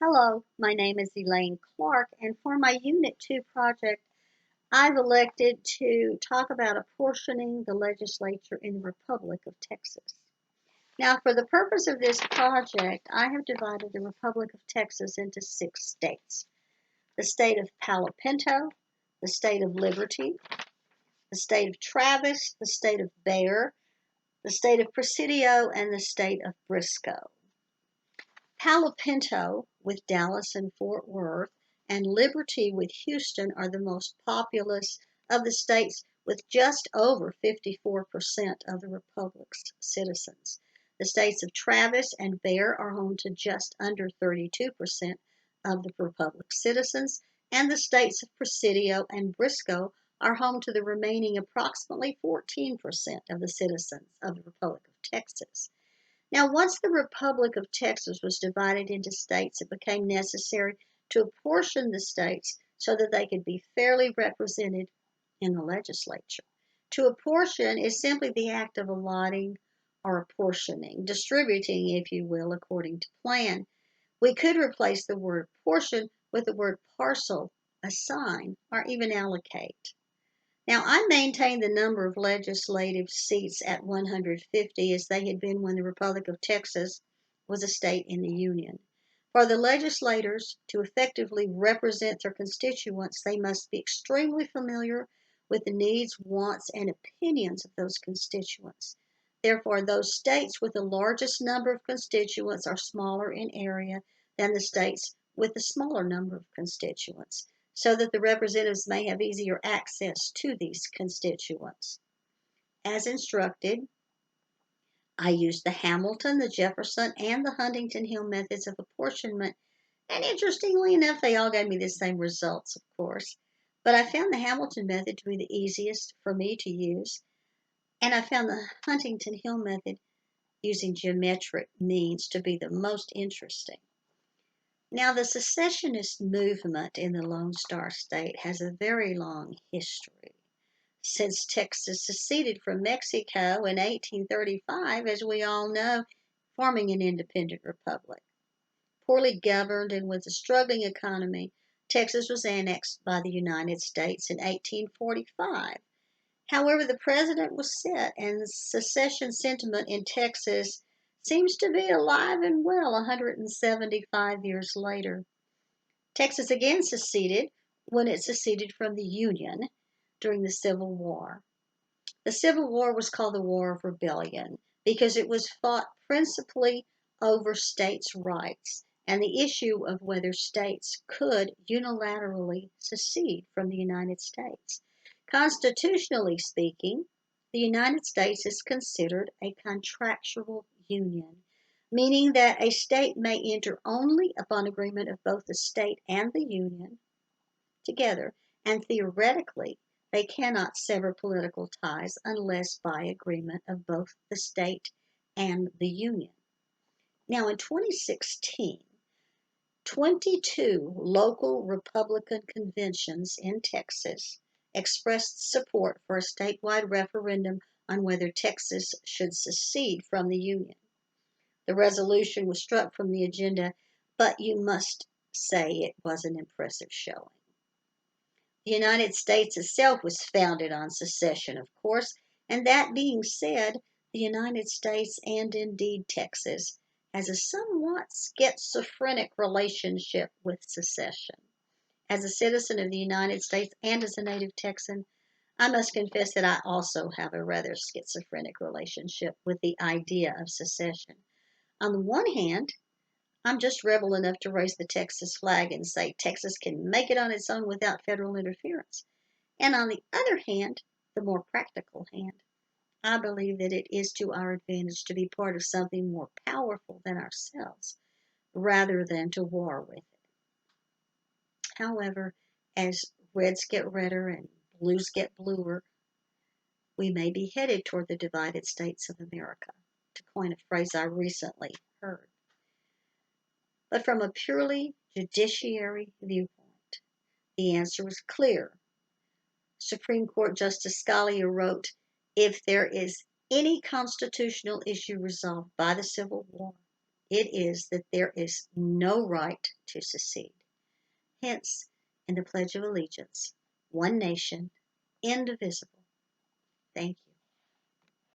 Hello, my name is Elaine Clark, and for my Unit 2 project, I've elected to talk about apportioning the legislature in the Republic of Texas. Now, for the purpose of this project, I have divided the Republic of Texas into 6 states: the state of Palo Pinto, the state of Liberty, the state of Travis, the state of Bexar, the state of Presidio, and the state of Briscoe. Palo Pinto, with Dallas and Fort Worth, and Liberty with Houston are the most populous of the states, with just over 54% of the Republic's citizens. The states of Travis and Bexar are home to just under 32% of the Republic's citizens, and the states of Presidio and Briscoe are home to the remaining approximately 14% of the citizens of the Republic of Texas. Now, once the Republic of Texas was divided into states, it became necessary to apportion the states so that they could be fairly represented in the legislature. To apportion is simply the act of allotting or apportioning, distributing, if you will, according to plan. We could replace the word portion with the word parcel, assign, or even allocate. Now, I maintain the number of legislative seats at 150 as they had been when the Republic of Texas was a state in the Union. For the legislators to effectively represent their constituents, they must be extremely familiar with the needs, wants, and opinions of those constituents. Therefore, those states with the largest number of constituents are smaller in area than the states with the smaller number of constituents, so that the representatives may have easier access to these constituents. As instructed, I used the Hamilton, the Jefferson, and the Huntington Hill methods of apportionment, and interestingly enough, they all gave me the same results, of course. But I found the Hamilton method to be the easiest for me to use, and I found the Huntington Hill method using geometric means to be the most interesting. Now, the secessionist movement in the Lone Star State has a very long history. Since Texas seceded from Mexico in 1835, as we all know, forming an independent republic. Poorly governed and with a struggling economy, Texas was annexed by the United States in 1845. However, the president was set, and the secession sentiment in Texas seems to be alive and well 175 years later. Texas again seceded when it seceded from the Union during the Civil War. The Civil War was called the War of Rebellion because it was fought principally over states' rights and the issue of whether states could unilaterally secede from the United States. Constitutionally speaking, the United States is considered a contractual union, meaning that a state may enter only upon agreement of both the state and the union together, and theoretically, they cannot sever political ties unless by agreement of both the state and the union. Now, in 2016, 22 local Republican conventions in Texas expressed support for a statewide referendum on whether Texas should secede from the Union. The resolution was struck from the agenda, but you must say it was an impressive showing. The United States itself was founded on secession, of course, and that being said, the United States, and indeed Texas, has a somewhat schizophrenic relationship with secession. As a citizen of the United States and as a native Texan, I must confess that I also have a rather schizophrenic relationship with the idea of secession. On the one hand, I'm just rebel enough to raise the Texas flag and say Texas can make it on its own without federal interference. And on the other hand, the more practical hand, I believe that it is to our advantage to be part of something more powerful than ourselves, rather than to war with it. However, as reds get redder and blues get bluer, we may be headed toward the divided states of America, to coin a phrase I recently heard. But from a purely judiciary viewpoint, the answer was clear. Supreme Court Justice Scalia wrote, "If there is any constitutional issue resolved by the Civil War, it is that there is no right to secede. Hence, in the Pledge of Allegiance, one nation, indivisible. Thank you.